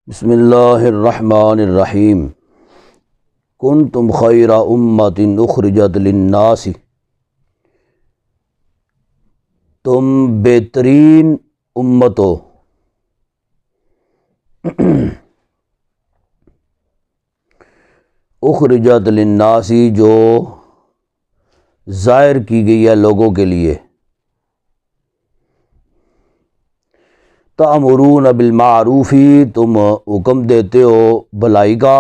بسم اللہ الرحمن الرحیم کنتم خیر امت اخرجت للناس، تم بہترین امت ہو اخرجت للناس، جو ظاہر کی گئی ہے لوگوں کے لیے۔ تأمرون بالمعروف، تم حکم دیتے ہو بھلائی کا،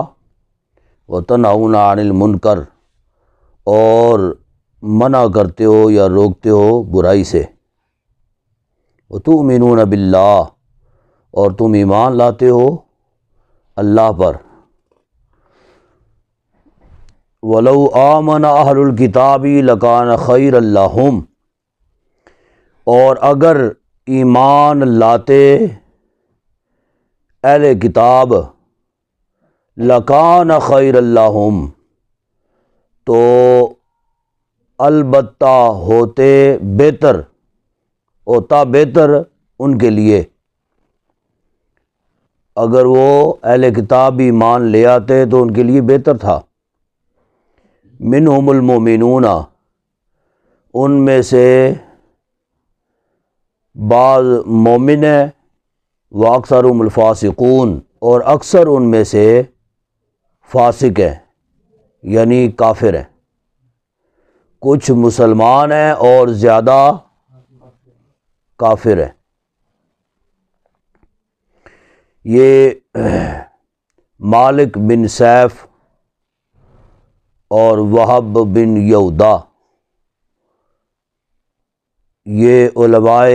وتنہون عن المنکر، اور منع کرتے ہو یا روکتے ہو برائی سے۔ وتؤمنون باللہ، اور تم ایمان لاتے ہو اللہ پر۔ ولو آمن اہل الکتاب لکان خیرا لہم، اور اگر ایمان لاتے اہل کتاب لکان خیرا لہم، تو البتہ ہوتا بہتر ان کے لیے۔ اگر وہ اہل کتاب ایمان لے آتے تو ان کے لیے بہتر تھا۔ منہم المؤمنون، ان میں سے بعض مومن ہیں، واکثرهم الفاسقون، اور اکثر ان میں سے فاسق ہیں یعنی کافر ہیں۔ کچھ مسلمان ہیں اور زیادہ کافر ہیں۔ یہ مالک بن سیف اور وہب بن یہودہ، یہ علماء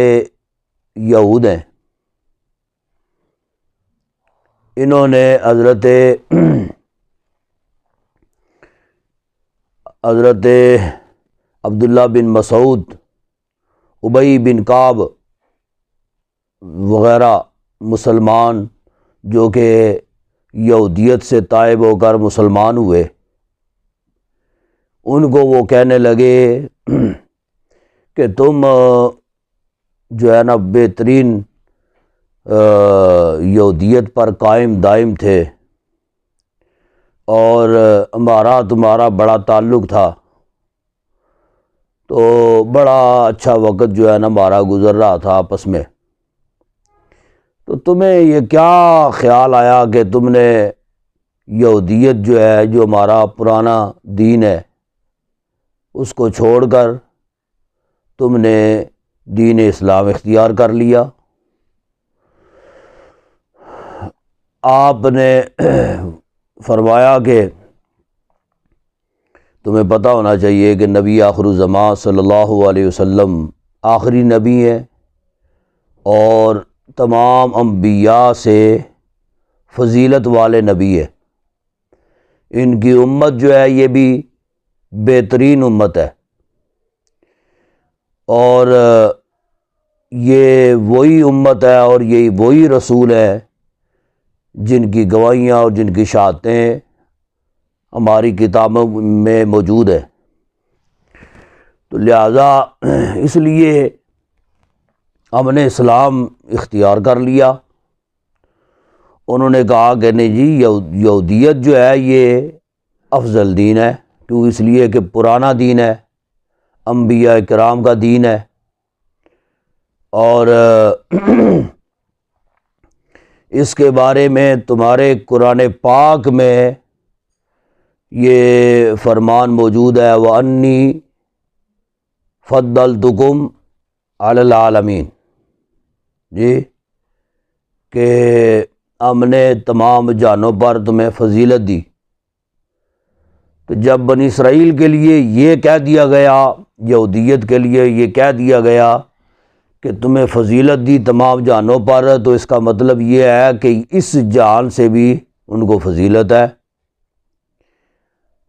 یہود ہیں۔ انہوں نے حضرت عبداللہ بن مسعود، ابی بن کعب وغیرہ مسلمان جو کہ یہودیت سے تائب ہو کر مسلمان ہوئے، ان کو وہ کہنے لگے کہ تم جو ہے نا بہترین یہودیت پر قائم دائم تھے، اور تمہارا بڑا تعلق تھا، تو بڑا اچھا وقت جو ہے نا ہمارا گزر رہا تھا آپس میں، تو تمہیں یہ کیا خیال آیا کہ تم نے یہودیت جو ہے، جو ہمارا پرانا دین ہے، اس کو چھوڑ کر تم نے دین اسلام اختیار کر لیا؟ آپ نے فرمایا کہ تمہیں پتہ ہونا چاہیے کہ نبی آخر الزمان صلی اللہ علیہ وسلم آخری نبی ہیں، اور تمام انبیاء سے فضیلت والے نبی ہے۔ ان کی امت جو ہے یہ بھی بہترین امت ہے، اور یہ وہی امت ہے اور یہی وہی رسول ہے جن کی گواہیاں اور جن کی شہادتیں ہماری کتابوں میں موجود ہے۔ تو لہذا اس لیے ہم نے اسلام اختیار کر لیا۔ انہوں نے کہا کہ نہیں جی، یہودیت جو ہے یہ افضل دین ہے، کیوں؟ اس لیے کہ پرانا دین ہے، انبیاء کرام کا دین ہے، اور اس کے بارے میں تمہارے قرآن پاک میں یہ فرمان موجود ہے، وَأَنِّي فَضَّلْتُكُمْ عَلَى الْعَالَمِينَ، جی، کہ ہم نے تمام جہانوں پر تمہیں فضیلت دی۔ تو جب بنی اسرائیل کے لیے یہ کہہ دیا گیا، یہودیت کے لیے یہ کہہ دیا گیا کہ تمہیں فضیلت دی تمام جہانوں پر، تو اس کا مطلب یہ ہے کہ اس جہان سے بھی ان کو فضیلت ہے،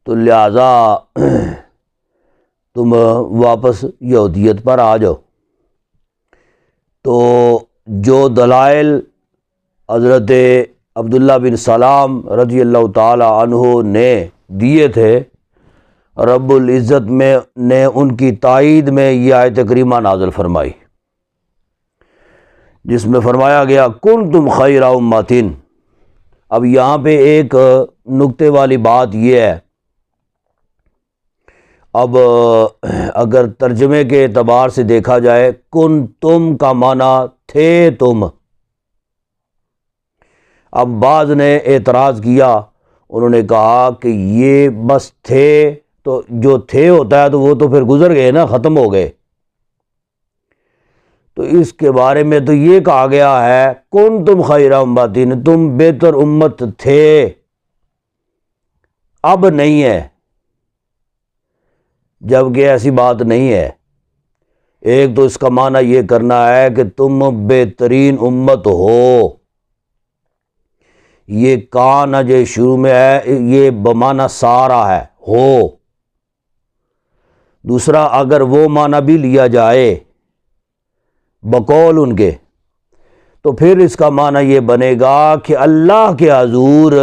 تو لہذا تم واپس یہودیت پر آ جاؤ۔ تو جو دلائل حضرت عبداللہ بن سلام رضی اللہ تعالی عنہ نے دیے تھے، رب العزت نے ان کی تائید میں یہ آیت کریمہ نازل فرمائی، جس میں فرمایا گیا کنتم خیر امۃ، اب یہاں پہ ایک نکتے والی بات یہ ہے، اب اگر ترجمے کے اعتبار سے دیکھا جائے، کن تم کا معنی تھے تم۔ اب بعض نے اعتراض کیا، انہوں نے کہا کہ یہ بس تھے، تو جو تھے ہوتا ہے تو وہ تو پھر گزر گئے نا، ختم ہو گئے۔ تو اس کے بارے میں تو یہ کہا گیا ہے کن تم خیر امتین، تم بہتر امت تھے، اب نہیں ہے، جبکہ ایسی بات نہیں ہے۔ ایک تو اس کا معنی یہ کرنا ہے کہ تم بہترین امت ہو، یہ کان جو شروع میں ہے یہ بمعنی سارا ہے، ہو۔ دوسرا اگر وہ معنی بھی لیا جائے بقول ان کے، تو پھر اس کا معنی یہ بنے گا کہ اللہ کے حضور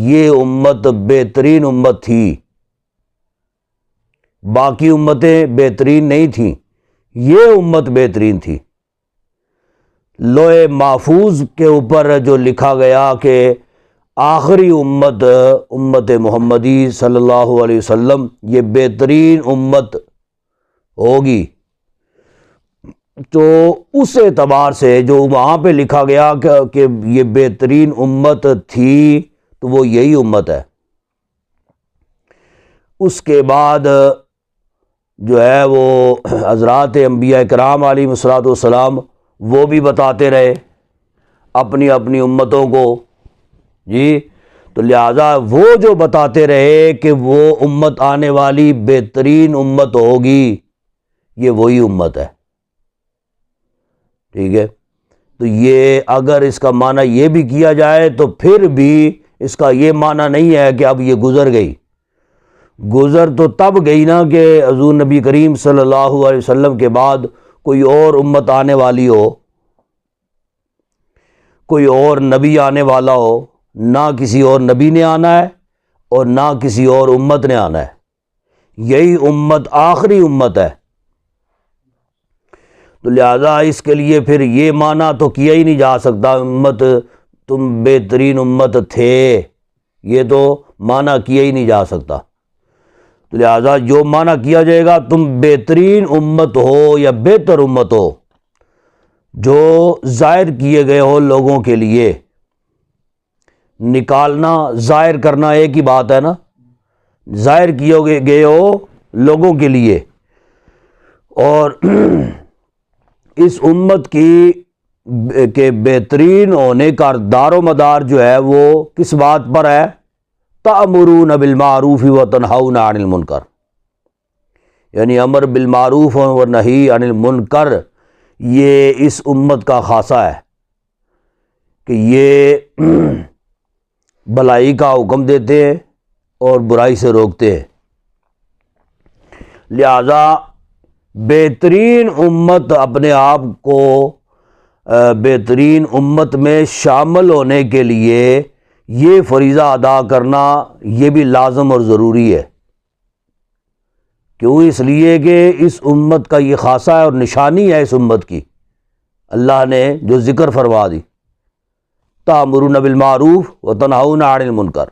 یہ امت بہترین امت تھی، باقی امتیں بہترین نہیں تھیں، یہ امت بہترین تھی۔ لوح محفوظ کے اوپر جو لکھا گیا کہ آخری امت امت محمدی صلی اللہ علیہ وسلم یہ بہترین امت ہوگی، تو اس اعتبار سے جو وہاں پہ لکھا گیا کہ یہ بہترین امت تھی، تو وہ یہی امت ہے۔ اس کے بعد جو ہے وہ حضرات انبیاء کرام علیہ الصلوۃ والسلام وہ بھی بتاتے رہے اپنی اپنی امتوں کو، جی، تو لہٰذا وہ جو بتاتے رہے کہ وہ امت آنے والی بہترین امت ہوگی، یہ وہی امت ہے، ٹھیک ہے۔ تو یہ اگر اس کا معنی یہ بھی کیا جائے تو پھر بھی اس کا یہ معنی نہیں ہے کہ اب یہ گزر گئی، گزر تو تب گئی نا کہ حضور نبی کریم صلی اللہ علیہ وسلم کے بعد کوئی اور امت آنے والی ہو، کوئی اور نبی آنے والا ہو، نہ کسی اور نبی نے آنا ہے اور نہ کسی اور امت نے آنا ہے، یہی امت آخری امت ہے۔ تو لہذا اس کے لیے پھر یہ معنی تو کیا ہی نہیں جا سکتا امت تم بہترین امت تھے، یہ تو معنی کیا ہی نہیں جا سکتا۔ تو لہذا جو معنی کیا جائے گا تم بہترین امت ہو یا بہتر امت ہو، جو ظاہر کیے گئے ہو لوگوں کے لیے، نکالنا ظاہر کرنا ایک ہی بات ہے نا، ظاہر کیے گئے ہو لوگوں کے لیے، اور اس امت کی کہ بہترین ہونے کا دار و مدار جو ہے وہ کس بات پر ہے؟ تأمرون بالمعروف وتنہون عن المنکر، یعنی امر بالمعروف و نہی عن المنکر، یہ اس امت کا خاصہ ہے کہ یہ بھلائی کا حکم دیتے ہیں اور برائی سے روکتے ہیں۔ لہذا بہترین امت اپنے آپ کو بہترین امت میں شامل ہونے کے لیے یہ فریضہ ادا کرنا یہ بھی لازم اور ضروری ہے۔ کیوں؟ اس لیے کہ اس امت کا یہ خاصہ ہے اور نشانی ہے اس امت کی، اللہ نے جو ذکر فرما دی، تأمرون بالمعروف وتنہون عن المنکر،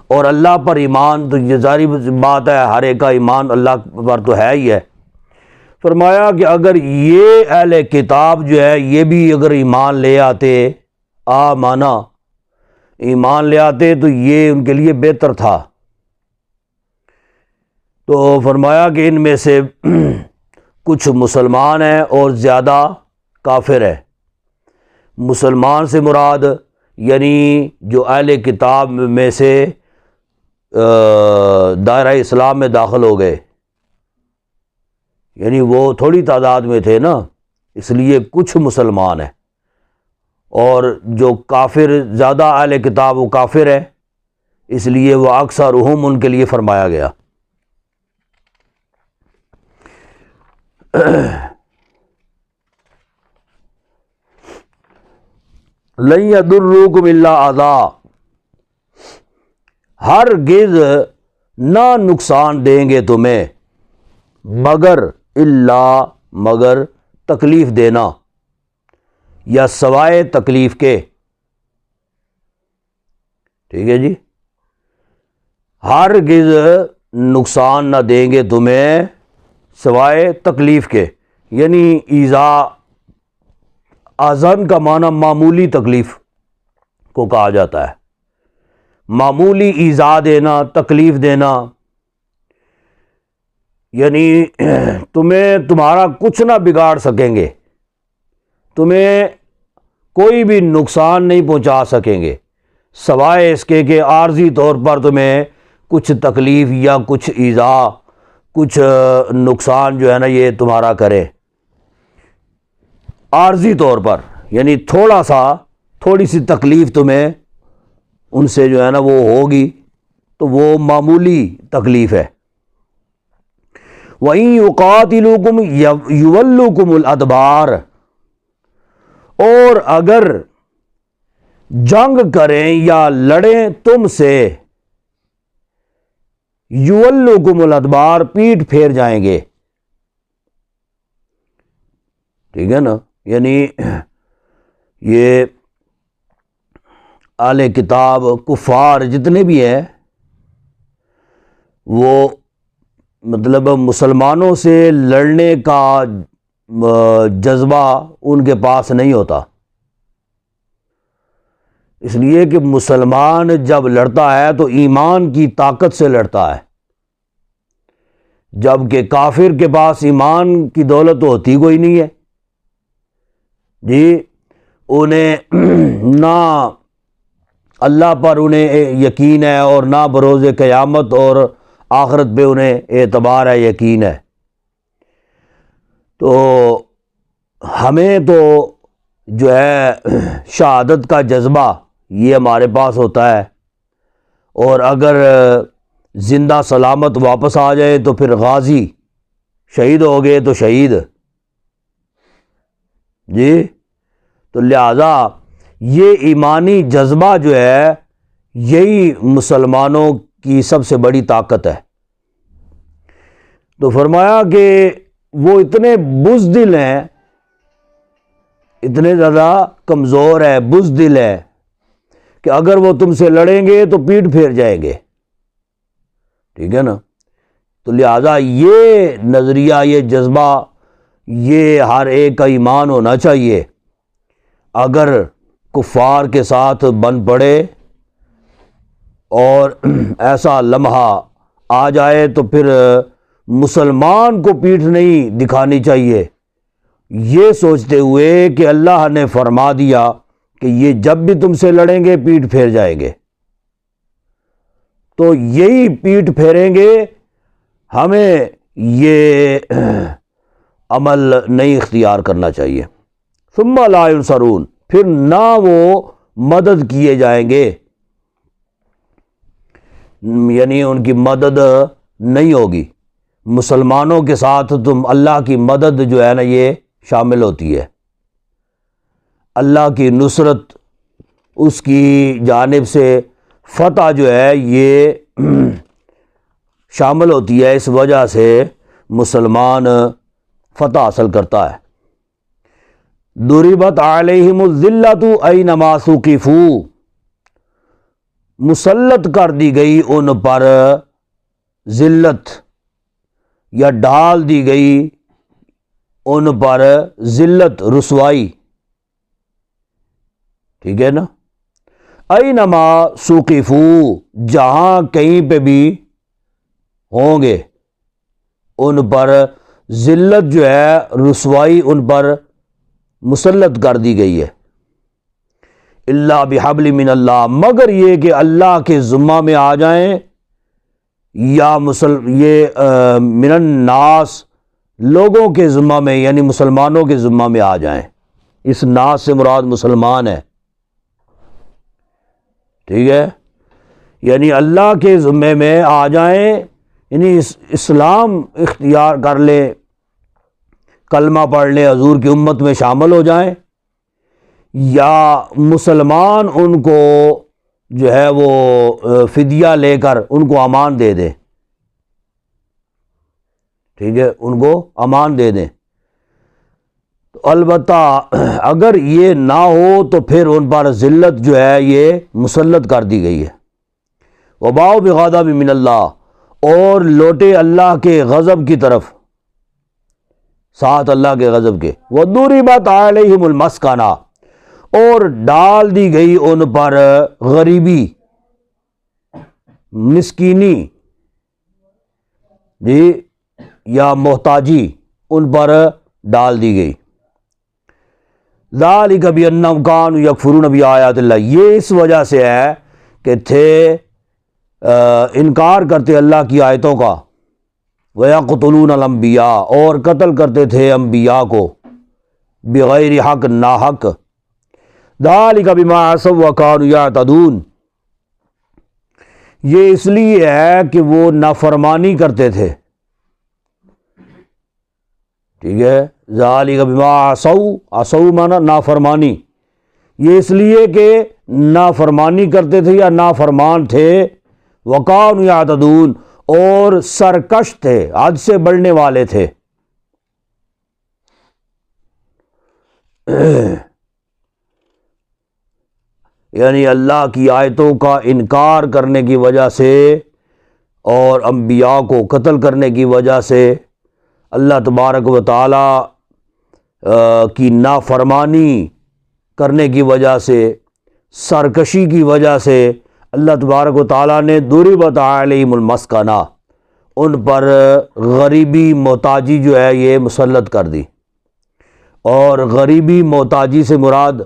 اور اللہ پر ایمان، تو یہ ظاہری بات ہے ہر ایک کا ایمان اللہ پر تو ہے ہی ہے۔ فرمایا کہ اگر یہ اہل کتاب جو ہے یہ بھی اگر ایمان لے آتے، آمنا، ایمان لے آتے تو یہ ان کے لیے بہتر تھا۔ تو فرمایا کہ ان میں سے کچھ مسلمان ہیں اور زیادہ کافر ہیں۔ مسلمان سے مراد یعنی جو اہل کتاب میں سے دائرہ اسلام میں داخل ہو گئے، یعنی وہ تھوڑی تعداد میں تھے نا، اس لیے کچھ مسلمان ہیں، اور جو کافر زیادہ اہل کتاب وہ کافر ہے، اس لیے وہ اکثرہم ان کے لیے فرمایا گیا۔ لن یضروکم الا اذی، ہرگز نہ نقصان دیں گے تمہیں مگر تکلیف دینا، یا سوائے تکلیف کے۔ ٹھیک ہے جی، ہرگز نقصان نہ دیں گے تمہیں سوائے تکلیف کے، یعنی ایذا، اذن کا معنی معمولی تکلیف کو کہا جاتا ہے، معمولی ایذا دینا، تکلیف دینا، یعنی تمہیں تمہارا کچھ نہ بگاڑ سکیں گے، تمہیں کوئی بھی نقصان نہیں پہنچا سکیں گے سوائے اس کے کہ عارضی طور پر تمہیں کچھ تکلیف یا کچھ ایذا، کچھ نقصان جو ہے نا یہ تمہارا کرے، عارضی طور پر، یعنی تھوڑی سی تکلیف تمہیں ان سے جو ہے نا وہ ہوگی، تو وہ معمولی تکلیف ہے۔ وَإِن يُقَاتِلُوكُمْ يُوَلُّوكُمُ الْأَدْبَارَ، اور اگر جنگ کریں یا لڑیں تم سے، یولکم الادبار، پیٹ پھیر جائیں گے، ٹھیک ہے نا، یعنی یہ اہل کتاب کفار جتنے بھی ہیں وہ مطلب مسلمانوں سے لڑنے کا جذبہ ان کے پاس نہیں ہوتا، اس لیے کہ مسلمان جب لڑتا ہے تو ایمان کی طاقت سے لڑتا ہے، جبکہ کافر کے پاس ایمان کی دولت ہوتی کوئی نہیں ہے جی، انہیں نہ اللہ پر انہیں یقین ہے اور نہ بروز قیامت اور آخرت پہ انہیں اعتبار ہے، یقین ہے۔ تو ہمیں تو جو ہے شہادت کا جذبہ یہ ہمارے پاس ہوتا ہے، اور اگر زندہ سلامت واپس آ جائے تو پھر غازی، شہید ہو گئے تو شہید جی، تو لہذا یہ ایمانی جذبہ جو ہے یہی مسلمانوں کی سب سے بڑی طاقت ہے۔ تو فرمایا کہ وہ اتنے بزدل ہیں، اتنے زیادہ کمزور ہے، بزدل ہے کہ اگر وہ تم سے لڑیں گے تو پیٹ پھیر جائیں گے، ٹھیک ہے نا۔ تو لہذا یہ نظریہ، یہ جذبہ، یہ ہر ایک کا ایمان ہونا چاہیے، اگر کفار کے ساتھ بن پڑے اور ایسا لمحہ آ جائے تو پھر مسلمان کو پیٹھ نہیں دکھانی چاہیے، یہ سوچتے ہوئے کہ اللہ نے فرما دیا کہ یہ جب بھی تم سے لڑیں گے پیٹھ پھیر جائیں گے، تو یہی پیٹھ پھیریں گے، ہمیں یہ عمل نہیں اختیار کرنا چاہیے۔ ثم لا ینصرون، پھر نہ وہ مدد کیے جائیں گے، یعنی ان کی مدد نہیں ہوگی، مسلمانوں کے ساتھ تم اللہ کی مدد جو ہے نا یہ شامل ہوتی ہے، اللہ کی نصرت، اس کی جانب سے فتح جو ہے یہ شامل ہوتی ہے، اس وجہ سے مسلمان فتح حاصل کرتا ہے۔ ضربت علیہم الذلۃ اینما ثقفوا، مسلط کر دی گئی ان پر ذلت، یا ڈال دی گئی ان پر ذلت، رسوائی، ٹھیک ہے نا۔ اینما ثقفوا، جہاں کہیں پہ بھی ہوں گے ان پر ذلت جو ہے، رسوائی ان پر مسلط کر دی گئی ہے۔ الا بحبل من اللہ، مگر یہ کہ اللہ کے ذمہ میں آ جائیں، یا یہ من الناس، لوگوں کے ذمہ میں، یعنی مسلمانوں کے ذمہ میں آ جائیں، اس ناس سے مراد مسلمان ہے، ٹھیک ہے، یعنی اللہ کے ذمے میں آ جائیں، یعنی اسلام اختیار کر لیں، کلمہ پڑھ لیں، حضور کی امت میں شامل ہو جائیں، یا مسلمان ان کو جو ہے وہ فدیہ لے کر ان کو امان دے دیں، ٹھیک ہے، ان کو امان دے دیں۔ تو البتہ اگر یہ نہ ہو تو پھر ان پر ذلت جو ہے یہ مسلط کر دی گئی ہے۔ وباؤ بغضب من اللہ، اور لوٹے اللہ کے غضب کی طرف، ساتھ اللہ کے غضب کے۔ وضربت علیہم المسکنہ، اور ڈال دی گئی ان پر غریبی، مسکینی جی یا محتاجی ان پر ڈال دی گئی۔ ذالک بانہم کانوا یکفرون بآیات اللہ، یہ اس وجہ سے ہے کہ تھے انکار کرتے اللہ کی آیتوں کا، وَيَقْتُلُونَ الْأَنْبِيَاءَ، اور قتل کرتے تھے انبیاء کو بغیر حق، ناحق۔ ذَلِكَ بِمَا عَصَوْا وَكَانُوا يَعْتَدُونَ، یہ اس لیے ہے کہ وہ نافرمانی کرتے تھے، ٹھیک ہے۔ ذَلِكَ بِمَا عَصَوْا مانا نافرمانی، یہ اس لیے کہ نافرمانی کرتے تھے یا نافرمان تھے، وَكَانُوا يَعْتَدُونَ، اور سرکش تھے، حد سے بڑھنے والے تھے۔ یعنی اللہ کی آیتوں کا انکار کرنے کی وجہ سے اور انبیاء کو قتل کرنے کی وجہ سے، اللہ تبارک و تعالی کی نافرمانی کرنے کی وجہ سے، سرکشی کی وجہ سے اللہ تبارک و تعالیٰ نے ضربت علیہم المسکنہ، ان پر غریبی، محتاجی جو ہے یہ مسلط کر دی۔ اور غریبی، محتاجی سے مراد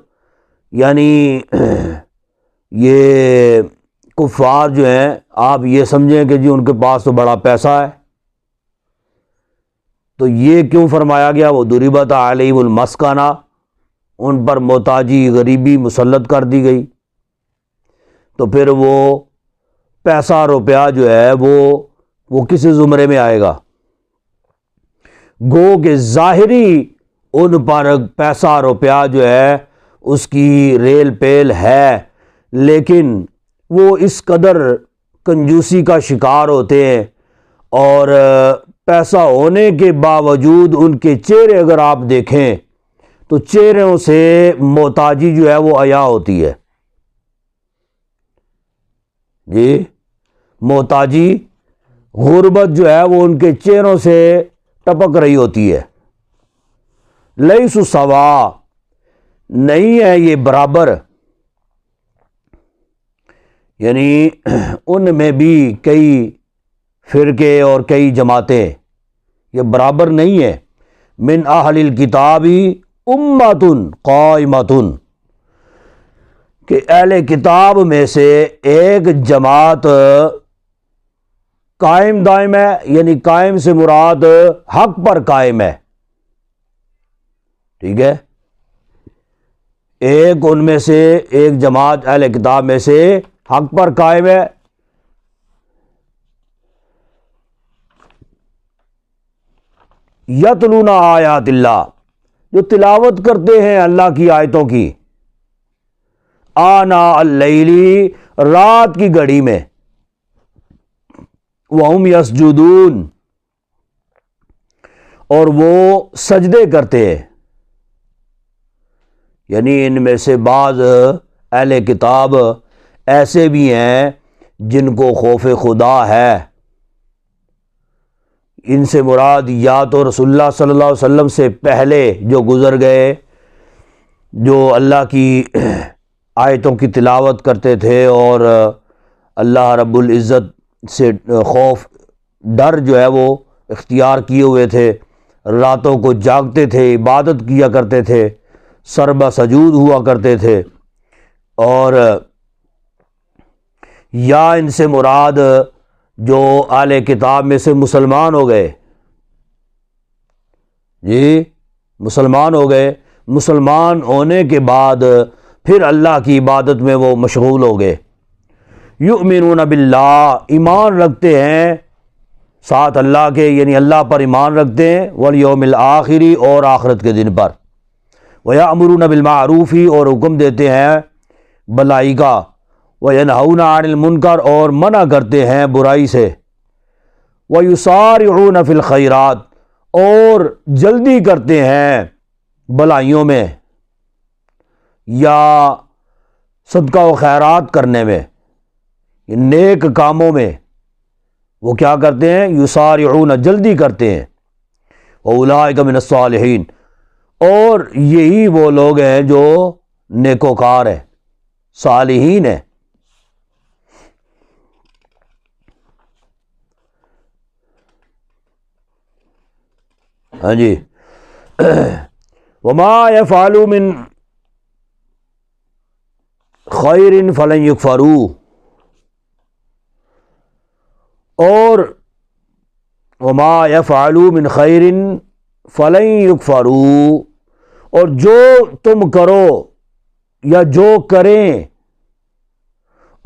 یعنی یہ کفار جو ہیں، آپ یہ سمجھیں کہ جی ان کے پاس تو بڑا پیسہ ہے، تو یہ کیوں فرمایا گیا وہ ضربت علیہم المسکنہ، ان پر محتاجی، غریبی مسلط کر دی گئی، تو پھر وہ پیسہ روپیہ جو ہے وہ کس زمرے میں آئے گا؟ گو کہ ظاہری ان پر پیسہ روپیہ جو ہے اس کی ریل پیل ہے، لیکن وہ اس قدر کنجوسی کا شکار ہوتے ہیں، اور پیسہ ہونے کے باوجود ان کے چہرے اگر آپ دیکھیں تو چہروں سے محتاجی جو ہے وہ عیا ہوتی ہے جی، محتاجی، غربت جو ہے وہ ان کے چہروں سے ٹپک رہی ہوتی ہے۔ لیسوا سوا، نہیں ہے یہ برابر، یعنی ان میں بھی کئی فرقے اور کئی جماعتیں، یہ برابر نہیں ہے۔ من اہل الکتاب امۃ قائمۃ، کہ اہل کتاب میں سے ایک جماعت قائم دائم ہے، یعنی قائم سے مراد حق پر قائم ہے، ٹھیک ہے۔ ایک ان میں سے ایک جماعت اہل کتاب میں سے حق پر قائم ہے، یتلون آیات اللہ، جو تلاوت کرتے ہیں اللہ کی آیتوں کی، آناء اللیل، رات کی گھڑی میں، وہم یسجدون، اور وہ سجدے کرتے ہیں۔ یعنی ان میں سے بعض اہل کتاب ایسے بھی ہیں جن کو خوف خدا ہے، ان سے مراد یا تو رسول اللہ صلی اللہ علیہ وسلم سے پہلے جو گزر گئے، جو اللہ کی آیتوں کی تلاوت کرتے تھے اور اللہ رب العزت سے خوف، ڈر جو ہے وہ اختیار کیے ہوئے تھے، راتوں کو جاگتے تھے، عبادت کیا کرتے تھے، سربا سجود ہوا کرتے تھے، اور یا ان سے مراد جو اہل کتاب میں سے مسلمان ہو گئے، جی مسلمان ہو گئے، مسلمان ہونے کے بعد پھر اللہ کی عبادت میں وہ مشغول ہو گئے۔ یؤمنون باللہ، ایمان رکھتے ہیں ساتھ اللہ کے، یعنی اللہ پر ایمان رکھتے ہیں، والیوم الآخر، اور آخرت کے دن پر، ویأمرون بالمعروف، اور حکم دیتے ہیں بھلائی کا، وینہون عن المنکر، اور منع کرتے ہیں برائی سے، ویسارعون فی الخیرات، اور جلدی کرتے ہیں بھلائیوں میں یا صدقہ و خیرات کرنے میں، نیک کاموں میں وہ کیا کرتے ہیں؟ یسارعون، جلدی کرتے ہیں، اولئک من الصالحین، اور یہی وہ لوگ ہیں جو نیکوکار ہیں، صالحین ہیں۔ ہاں جی، وما يفعلوا من خیر فلن یکفروا، اور وما يفعلوا من خیر فلن یکفروا، اور جو تم کرو یا جو کریں،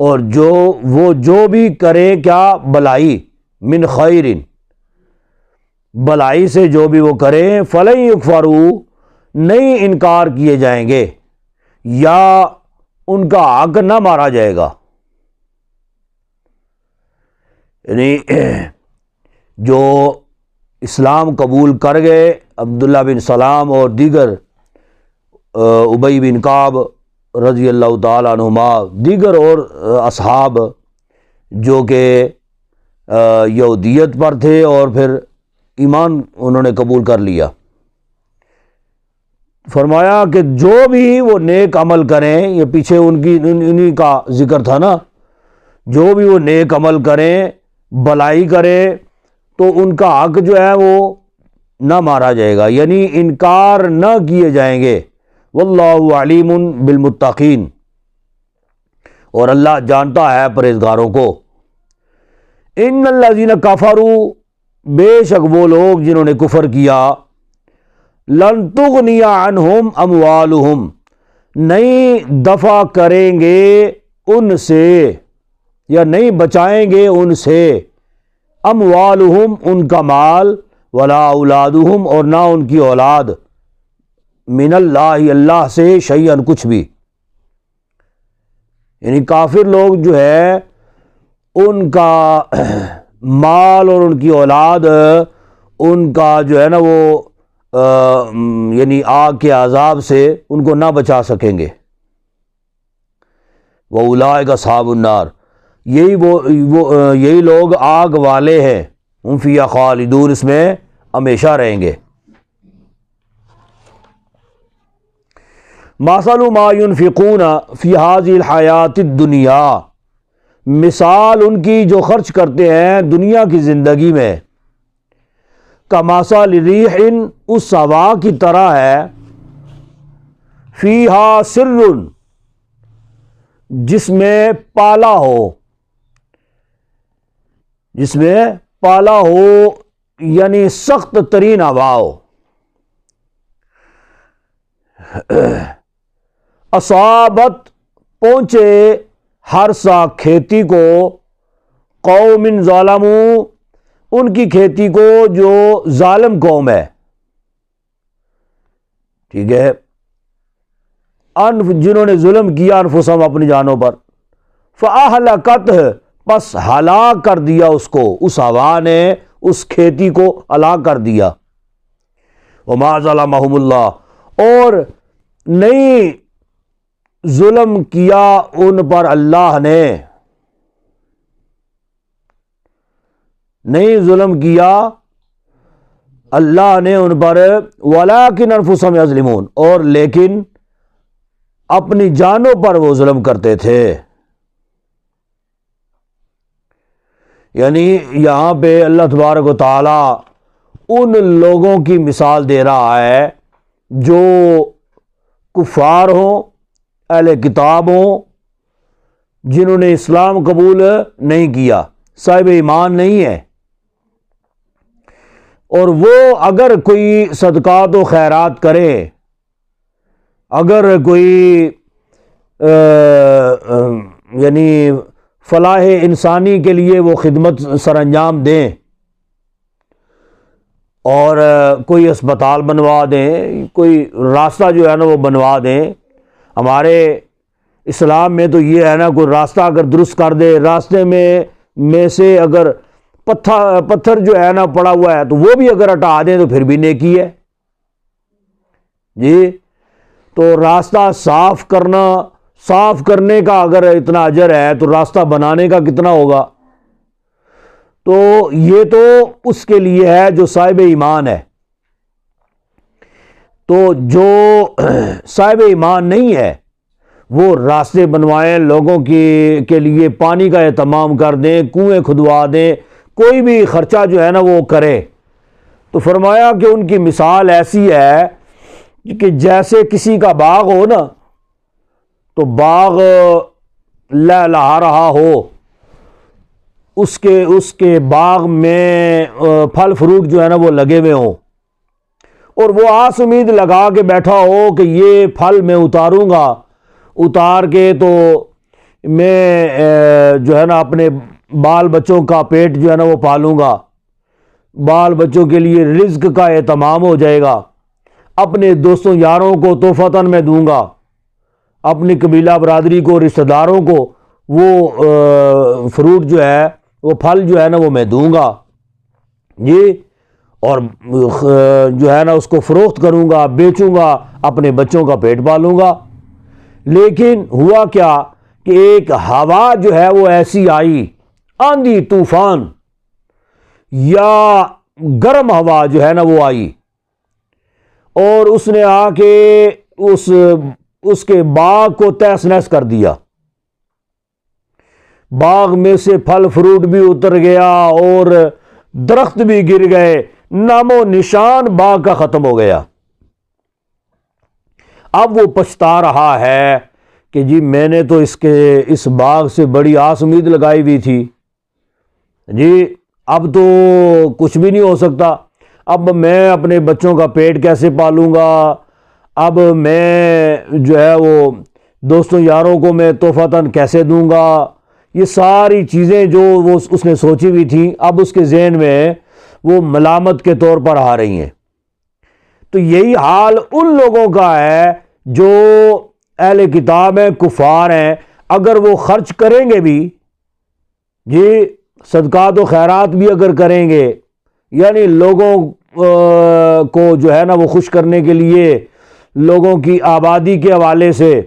اور جو بھی کریں کیا؟ بلائی، من خیر، بلائی سے جو بھی وہ کریں، فلن یکفروا، نہیں انکار کیے جائیں گے یا ان کا حق نہ مارا جائے گا۔ یعنی جو اسلام قبول کر گئے، عبداللہ بن سلام اور دیگر، ابی بن کعب رضی اللہ تعالیٰ عنہما، دیگر اور اصحاب جو کہ یہودیت پر تھے اور پھر ایمان انہوں نے قبول کر لیا، فرمایا کہ جو بھی وہ نیک عمل کریں، یہ پیچھے انہی کا ذکر تھا نا، جو بھی وہ نیک عمل کریں، بلائی کریں، تو ان کا حق جو ہے وہ نہ مارا جائے گا، یعنی انکار نہ کیے جائیں گے۔ واللہ علیم بالمتقین، اور اللہ جانتا ہے پرہیزگاروں کو۔ ان الذین کفروا، بے شک وہ لوگ جنہوں نے کفر کیا، لن تغنی عنہم اموالہم، نہیں دفع کریں گے ان سے یا نہیں بچائیں گے ان سے، اموالہم ان کا مال، ولا اولادہم اور نہ ان کی اولاد، من اللہ اللہ سے، شیئا کچھ بھی۔ یعنی کافر لوگ جو ہے ان کا مال اور ان کی اولاد، ان کا جو ہے نا وہ یعنی آگ کے عذاب سے ان کو نہ بچا سکیں گے۔ وَأُولَٰئِكَ أَصْحَابُ النَّارِ، یہی لوگ آگ والے ہیں، ہم فیہا خالدون، اس میں ہمیشہ رہیں گے۔ مَثَلُ مَا يُنْفِقُونَ فِي هَٰذِهِ الْحَيَاةِ الدُّنْيَا، مثال ان کی جو خرچ کرتے ہیں دنیا کی زندگی میں، کَمَثَلِ رِیحٍ، اس ہوا کی طرح ہے، فِیہا سِرٌّ، جس میں پالا ہو، جس میں پالا ہو یعنی سخت ترین ہوا ہو، اصابت پہنچے ہر سا کھیتی کو، قوم ظالموا، ان کی کھیتی کو جو ظالم قوم ہے، ٹھیک ہے، جنہوں نے ظلم کیا انفسہم، اپنی جانوں پر، فَأَهْلَكَتْهُ، پس ہلاک کر دیا اس کو، اس ہوا نے اس کھیتی کو ہلاک کر دیا۔ وَمَا ظَلَمَهُمُ اللَّهُ، اور نہیں ظلم کیا ان پر اللہ نے، نہیں ظلم کیا اللہ نے ان پر، وَلَٰكِنْ أَنفُسَهُمْ يَظْلِمُونَ، اور لیکن اپنی جانوں پر وہ ظلم کرتے تھے۔ یعنی یہاں پہ اللہ تبارک و تعالی ان لوگوں کی مثال دے رہا ہے جو کفار ہوں، اہل کتاب ہوں، جنہوں نے اسلام قبول نہیں کیا، صاحب ایمان نہیں ہے، اور وہ اگر کوئی صدقات و خیرات کرے، اگر کوئی یعنی فلاح انسانی کے لیے وہ خدمت سر انجام دیں، اور کوئی اسپتال بنوا دیں، کوئی راستہ جو ہے نا وہ بنوا دیں۔ ہمارے اسلام میں تو یہ ہے نا، کوئی راستہ اگر درست کر دے، راستے میں سے اگر پتھر جو ہے نا پڑا ہوا ہے تو وہ بھی اگر ہٹا دیں تو پھر بھی نیکی ہے۔ جی تو راستہ صاف کرنے کا اگر اتنا اجر ہے تو راستہ بنانے کا کتنا ہوگا؟ تو یہ تو اس کے لیے ہے جو صاحب ایمان ہے. تو جو صاحب ایمان نہیں ہے وہ راستے بنوائیں، لوگوں کے لیے پانی کا اہتمام کر دیں، کنویں کھدوا دیں، کوئی بھی خرچہ جو ہے نا وہ کرے. تو فرمایا کہ ان کی مثال ایسی ہے کہ جیسے کسی کا باغ ہو نا، تو باغ لہلہا رہا ہو، اس کے باغ میں پھل فروٹ جو ہے نا وہ لگے ہوئے ہوں، اور وہ آس امید لگا کے بیٹھا ہو کہ یہ پھل میں اتاروں گا، اتار کے تو میں جو ہے نا اپنے بال بچوں کا پیٹ جو ہے نا وہ پالوں گا، بال بچوں کے لیے رزق کا اہتمام ہو جائے گا، اپنے دوستوں یاروں کو تحفتاً میں دوں گا، اپنی قبیلہ برادری کو، رشتہ داروں کو وہ فروٹ جو ہے، وہ پھل جو ہے نا وہ میں دوں گا جی، اور جو ہے نا اس کو فروخت کروں گا، بیچوں گا، اپنے بچوں کا پیٹ پالوں گا. لیکن ہوا کیا کہ ایک ہوا جو ہے وہ ایسی آئی، آندھی طوفان یا گرم ہوا جو ہے نا وہ آئی، اور اس نے آ کے اس کے باغ کو تہس نہس کر دیا. باغ میں سے پھل فروٹ بھی اتر گیا اور درخت بھی گر گئے، نام و نشان باغ کا ختم ہو گیا. اب وہ پچھتا رہا ہے کہ جی میں نے تو اس باغ سے بڑی آس امید لگائی ہوئی تھی جی، اب تو کچھ بھی نہیں ہو سکتا، اب میں اپنے بچوں کا پیٹ کیسے پالوں گا، اب میں جو ہے وہ دوستوں یاروں کو میں تحفتاً کیسے دوں گا. یہ ساری چیزیں جو اس نے سوچی ہوئی تھیں اب اس کے ذہن میں وہ ملامت کے طور پر آ رہی ہیں. تو یہی حال ان لوگوں کا ہے جو اہل کتاب ہیں، کفار ہیں. اگر وہ خرچ کریں گے بھی جی، صدقات و خیرات بھی اگر کریں گے، یعنی لوگوں کو جو ہے نا وہ خوش کرنے کے لیے، لوگوں کی آبادی کے حوالے سے،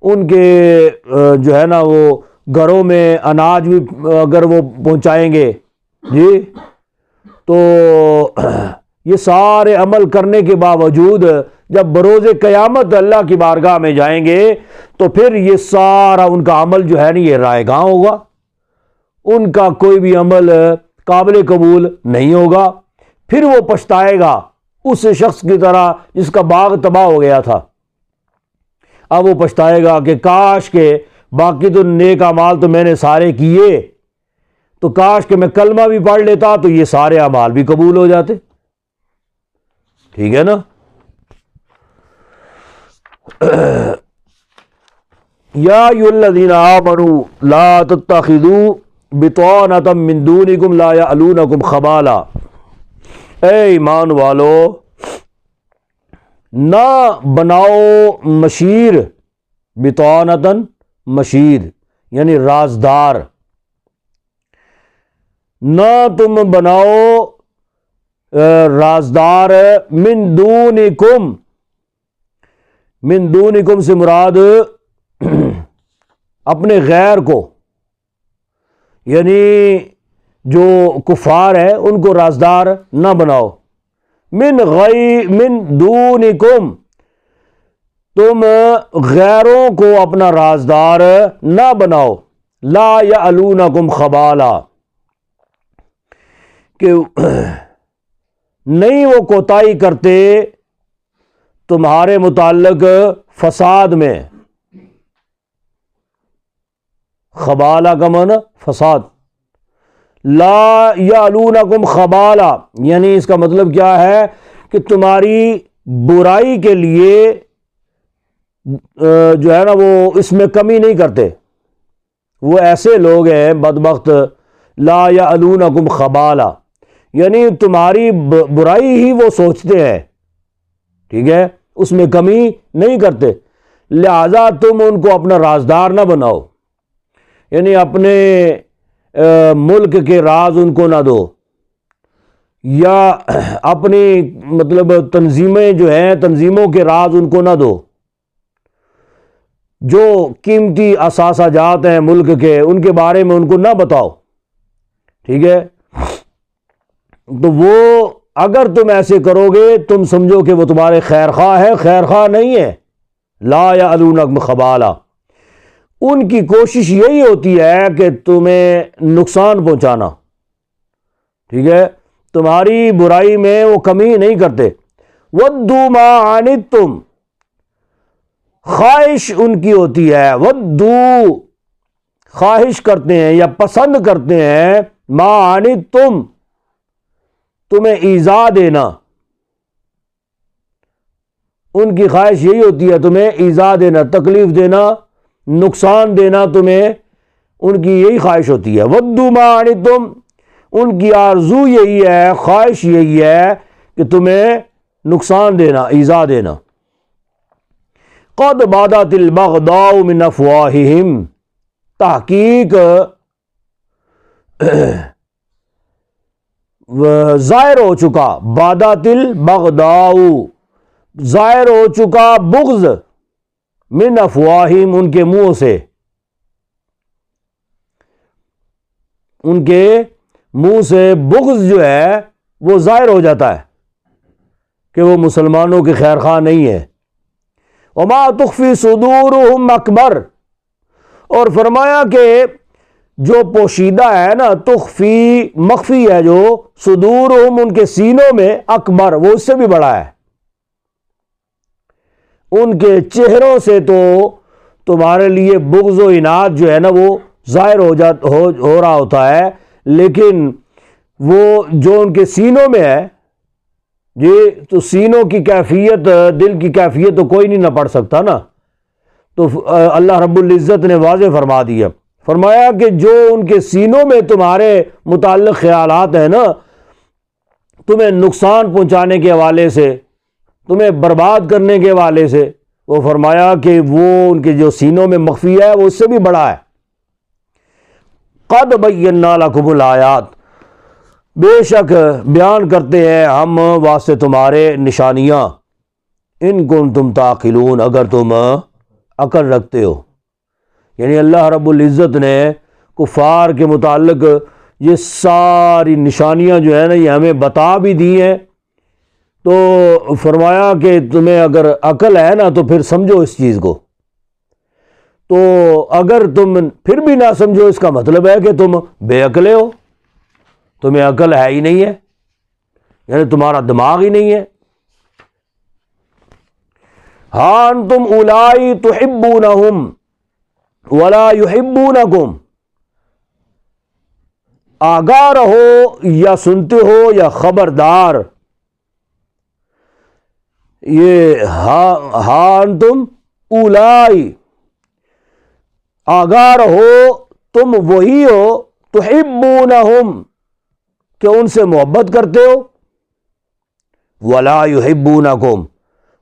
ان کے جو ہے نا وہ گھروں میں اناج بھی اگر وہ پہنچائیں گے جی، تو یہ سارے عمل کرنے کے باوجود جب بروز قیامت اللہ کی بارگاہ میں جائیں گے تو پھر یہ سارا ان کا عمل جو ہے نا یہ رائے گاں ہوگا، ان کا کوئی بھی عمل قابل قبول نہیں ہوگا. پھر وہ پچھتائے گا اس شخص کی طرح جس کا باغ تباہ ہو گیا تھا. اب وہ پچھتائے گا کہ کاش کے باقی تو نیک اعمال تو میں نے سارے کیے، تو کاش کہ میں کلمہ بھی پڑھ لیتا تو یہ سارے اعمال بھی قبول ہو جاتے. ٹھیک ہے نا؟ یا ایھا الذین آمنوا لا تتخذوا بطانة من دونکم لا یألونکم خبالا. اے ایمان والو، نہ بناؤ مشیر، بطانتاً مشیر یعنی رازدار، نہ تم بناؤ رازدار من دونکم. من دونکم سے مراد اپنے غیر کو، یعنی جو کفار ہیں ان کو رازدار نہ بناؤ. من دونکم، تم غیروں کو اپنا رازدار نہ بناؤ. لا یألونکم خبالا، کہ نہیں وہ کوتاہی کرتے تمہارے متعلق فساد میں. خبالہ کا معنی فساد. لا یعلونکم خبالہ یعنی اس کا مطلب کیا ہے کہ تمہاری برائی کے لیے جو ہے نا وہ اس میں کمی نہیں کرتے. وہ ایسے لوگ ہیں بدبخت. لا یعلونکم خبالہ یعنی تمہاری برائی ہی وہ سوچتے ہیں، ٹھیک ہے، اس میں کمی نہیں کرتے. لہذا تم ان کو اپنا رازدار نہ بناؤ، یعنی اپنے ملک کے راز ان کو نہ دو. یا اپنی مطلب تنظیمیں جو ہیں تنظیموں کے راز ان کو نہ دو، جو قیمتی اثاثہ جات ہیں ملک کے ان کے بارے میں ان کو نہ بتاؤ، ٹھیک ہے؟ تو وہ اگر تم ایسے کرو گے تم سمجھو کہ وہ تمہارے خیر خواہ ہے، خیر خواہ نہیں ہے۔ لا یعلونکم خبالا، ان کی کوشش یہی ہوتی ہے کہ تمہیں نقصان پہنچانا، ٹھیک ہے؟ تمہاری برائی میں وہ کمی نہیں کرتے۔ ودوا ما عنتم، خواہش ان کی ہوتی ہے، ودو خواہش کرتے ہیں یا پسند کرتے ہیں، ما عنتم تمہیں ایذا دینا، ان کی خواہش یہی ہوتی ہے تمہیں ایذا دینا، تکلیف دینا، نقصان دینا، تمہیں ان کی یہی خواہش ہوتی ہے۔ ودوا ما عنتم، ان کی آرزو یہی ہے، خواہش یہی ہے کہ تمہیں نقصان دینا، ایذا دینا۔ قد بدت البغضاء من افواہہم، تحقیق ظاہر ہو چکا، بدت البغضاء ظاہر ہو چکا بغض، من افواہہم ان کے منہ سے، ان کے منہ سے بغض جو ہے وہ ظاہر ہو جاتا ہے کہ وہ مسلمانوں کے خیر خواہ نہیں ہے۔ وما تخفی صدورہم اکبر، اور فرمایا کہ جو پوشیدہ ہے نا، تخفی مخفی ہے جو، صدورہم ان کے سینوں میں، اکبر وہ اس سے بھی بڑا ہے۔ ان کے چہروں سے تو تمہارے لیے بغض و عناد جو ہے نا وہ ظاہر ہو رہا ہوتا ہے، لیکن وہ جو ان کے سینوں میں ہے جی، تو سینوں کی کیفیت، دل کی کیفیت تو کوئی نہیں نہ پڑھ سکتا نا۔ تو اللہ رب العزت نے واضح فرما دیا، فرمایا کہ جو ان کے سینوں میں تمہارے متعلق خیالات ہیں نا، تمہیں نقصان پہنچانے کے حوالے سے، تمہیں برباد کرنے کے حوالے سے، وہ فرمایا کہ وہ ان کے جو سینوں میں مخفی ہے وہ اس سے بھی بڑا ہے۔ قد بینا لکم الآیات، بے شک بیان کرتے ہیں ہم واسطے تمہارے نشانیاں، ان کنتم تعقلون اگر تم عقل رکھتے ہو۔ یعنی اللہ رب العزت نے کفار کے متعلق یہ ساری نشانیاں جو ہے نا یہ ہمیں بتا بھی دی ہیں، تو فرمایا کہ تمہیں اگر عقل ہے نا تو پھر سمجھو اس چیز کو، تو اگر تم پھر بھی نہ سمجھو اس کا مطلب ہے کہ تم بے عقلے ہو، تمہیں عقل ہے ہی نہیں ہے، یعنی تمہارا دماغ ہی نہیں ہے۔ ہاں انتم اولائی تحبونہم ولا یحبونکم، آگاہ رہو یا سنتے ہو یا خبردار، یہ ہاں انتم اولائی آگاہ رہو، تم وہی ہو، تحبونہم کہ ان سے محبت کرتے ہو، ولا یحبونکم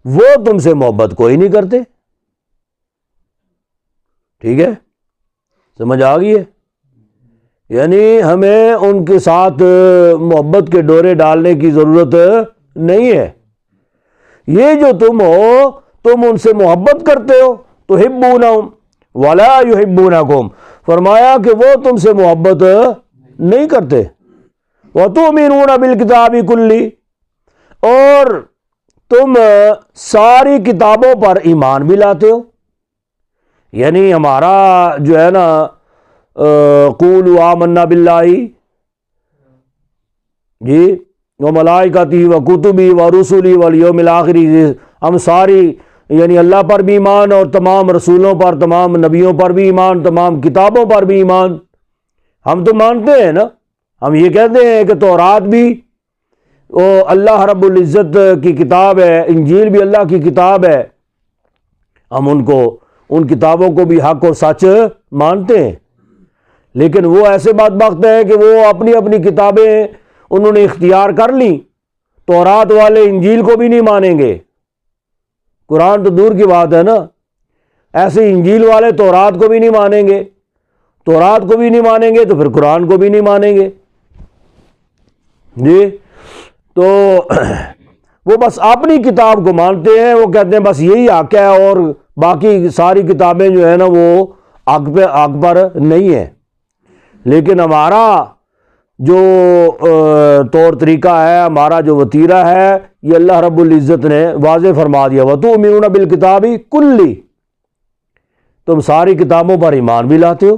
وہ تم سے محبت کوئی نہیں کرتے۔ ٹھیک ہے، سمجھ آ گئی ہے؟ یعنی ہمیں ان کے ساتھ محبت کے ڈورے ڈالنے کی ضرورت نہیں ہے۔ یہ جو تم ہو، تم ان سے محبت کرتے ہو، تحبونہم ولا یحبونکم، فرمایا کہ وہ تم سے محبت نہیں کرتے۔ وتؤمنون بالکتاب کلہ، اور تم ساری کتابوں پر ایمان بھی لاتے ہو۔ یعنی ہمارا جو ہے نا قولوا آمنا باللہ جی وملائکتہ وکتبہ ورسلہ والیوم الآخر، ہم ساری یعنی اللہ پر بھی ایمان، اور تمام رسولوں پر، تمام نبیوں پر بھی ایمان، تمام کتابوں پر بھی ایمان ہم تو مانتے ہیں نا۔ ہم یہ کہتے ہیں کہ تورات بھی وہ اللہ رب العزت کی کتاب ہے، انجیل بھی اللہ کی کتاب ہے، ہم ان کتابوں کو بھی حق اور سچ مانتے ہیں۔ لیکن وہ ایسے بدبخت ہیں کہ وہ اپنی اپنی کتابیں انہوں نے اختیار کر لیں، تورات والے انجیل کو بھی نہیں مانیں گے، قرآن تو دور کی بات ہے نا، ایسے انجیل والے تورات کو بھی نہیں مانیں گے، تورات کو بھی نہیں مانیں گے تو پھر قرآن کو بھی نہیں مانیں گے جی۔ تو وہ بس اپنی کتاب کو مانتے ہیں، وہ کہتے ہیں بس یہی حق ہے اور باقی ساری کتابیں جو ہیں نا وہ حق پر نہیں ہیں۔ لیکن ہمارا جو طور طریقہ ہے، ہمارا جو وتیرہ ہے، یہ اللہ رب العزت نے واضح فرما دیا، وَتُؤْمِنُونَ بِالْكِتَابِ كُلِّ، تم ساری کتابوں پر ایمان بھی لاتے ہو۔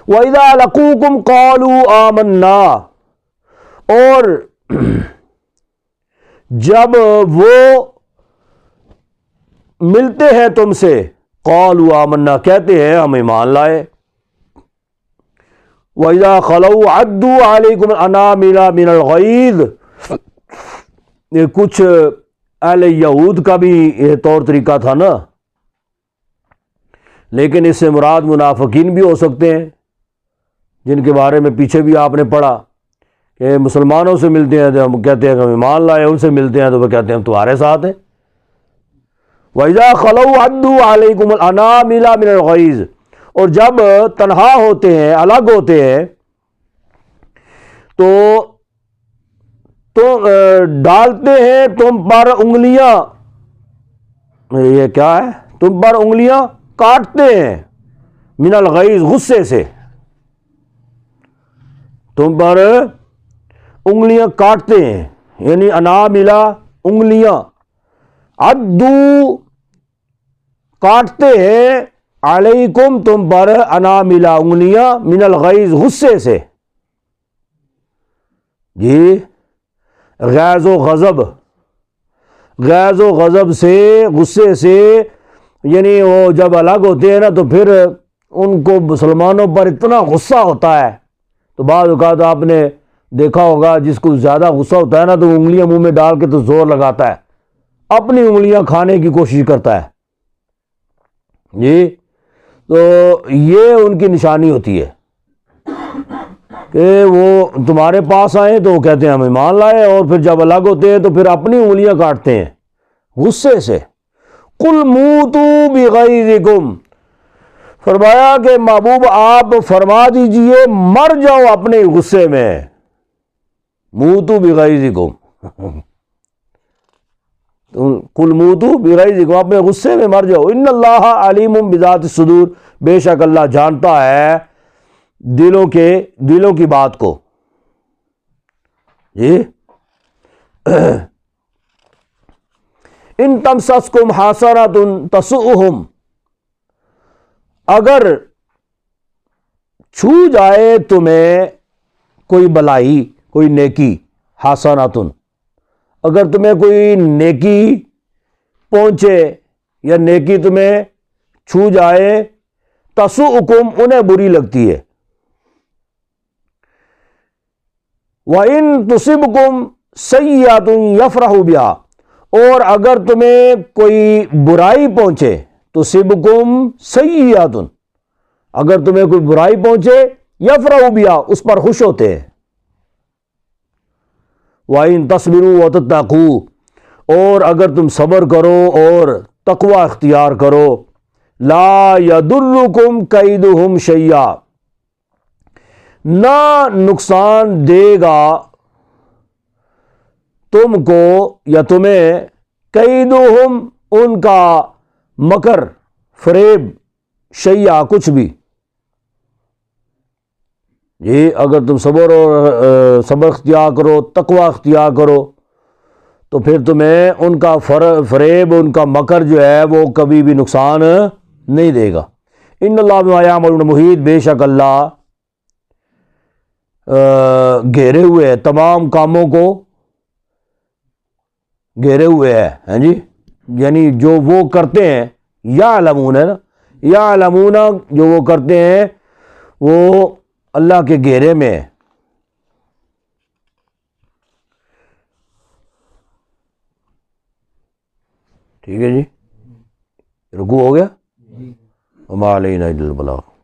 وَإِذَا لَقُوكُمْ قَالُوا آمَنَّا، اور جب وہ ملتے ہیں تم سے، قَالُوا آمَنَّا، کہتے ہیں ہم ایمان لائے۔ وَإِذَا خَلَوْا عَدُّوا عَلَيْكُمُ الْأَنَامِلَ مِنَ الْغَيْظِ، یہ کچھ اہل یہود کا بھی یہ طور طریقہ تھا نا، لیکن اس سے مراد منافقین بھی ہو سکتے ہیں، جن کے بارے میں پیچھے بھی آپ نے پڑھا کہ مسلمانوں سے ملتے ہیں تو ہم کہتے ہیں کہ ہم ایمان لائے، ان سے ملتے ہیں تو وہ کہتے ہیں ہم تمہارے ساتھ ہیں۔ وَإِذَا خَلَوْا عَدُّوا عَلَيْكُمُ الْأَنَامِلَ مِنَ الْغَيْظِ، اور جب تنہا ہوتے ہیں، الگ ہوتے ہیں، تو ڈالتے ہیں تم پر انگلیاں، یہ کیا ہے، تم پر انگلیاں کاٹتے ہیں، من الغیظ، غصے سے، تم پر انگلیاں کاٹتے ہیں، یعنی اناملہ انگلیاں، عدو کاٹتے ہیں، علیکم تم پر، اناملہ انگلیاں، من الغیظ غصے سے، جی غیظ و غضب، غیظ و غضب سے، غصے سے، یعنی وہ جب الگ ہوتے ہیں نا تو پھر ان کو مسلمانوں پر اتنا غصہ ہوتا ہے، تو بعض اوقات آپ نے دیکھا ہوگا جس کو زیادہ غصہ ہوتا ہے نا تو وہ انگلیاں منہ میں ڈال کے تو زور لگاتا ہے، اپنی انگلیاں کھانے کی کوشش کرتا ہے، جی تو یہ ان کی نشانی ہوتی ہے کہ وہ تمہارے پاس آئیں تو وہ کہتے ہیں ہم ایمان لائے، اور پھر جب الگ ہوتے ہیں تو پھر اپنی انگلیاں کاٹتے ہیں غصے سے۔ قُلْ مُوتُوا بِغَيْظِكُمْ، فرمایا کہ محبوب آپ فرما دیجئے مر جاؤ اپنے غصے میں، موتوا بغیظکم، قل موتوا بغیظکم، اپنے غصے میں مر جاؤ، ان اللہ علیم بذات الصدور، بے شک اللہ جانتا ہے دلوں کی بات کو، جی ان تمسسکم حسنۃ تسؤہم، اگر چھو جائے تمہیں کوئی بلائی، کوئی نیکی، حسنۃ، اگر تمہیں کوئی نیکی پہنچے یا نیکی تمہیں چھو جائے، تسؤکم، انہیں بری لگتی ہے، وَإِن تُصِبْكُمْ سَیِّئَةٌ یفرحوا بِہَا، اور اگر تمہیں کوئی برائی پہنچے، تُصِبْكُمْ سَیِّئَةٌ، اگر تمہیں کوئی برائی پہنچے، یفرحوا بِہَا، اس پر خوش ہوتے ہیں، وَإِن تَصْبِرُوا وَتَتَّقُوا، اور اگر تم صبر کرو اور تقوی اختیار کرو، لا يَضُرُّكُمْ كَيْدُهُمْ شَيْئًا، نہ نقصان دے گا تم کو یا تمہیں، کیدہم، ان کا مکر، فریب، شیئا، کچھ بھی، یہ اگر تم صبر اختیار کرو، تقوی اختیار کرو، تو پھر تمہیں ان کا فریب، ان کا مکر جو ہے وہ کبھی بھی نقصان نہیں دے گا۔ ان اللہ بما یعملون محیط، بے شک اللہ گھیرے ہوئے ہے، تمام کاموں کو گھیرے ہوئے ہے، ہاں جی، یعنی جو وہ کرتے ہیں، یعلمون ہے نا، یعلمون، جو وہ کرتے ہیں وہ اللہ کے گھیرے میں ہے۔ ٹھیک ہے جی، رکوع ہو گیا، وما علینا الا البلاغ۔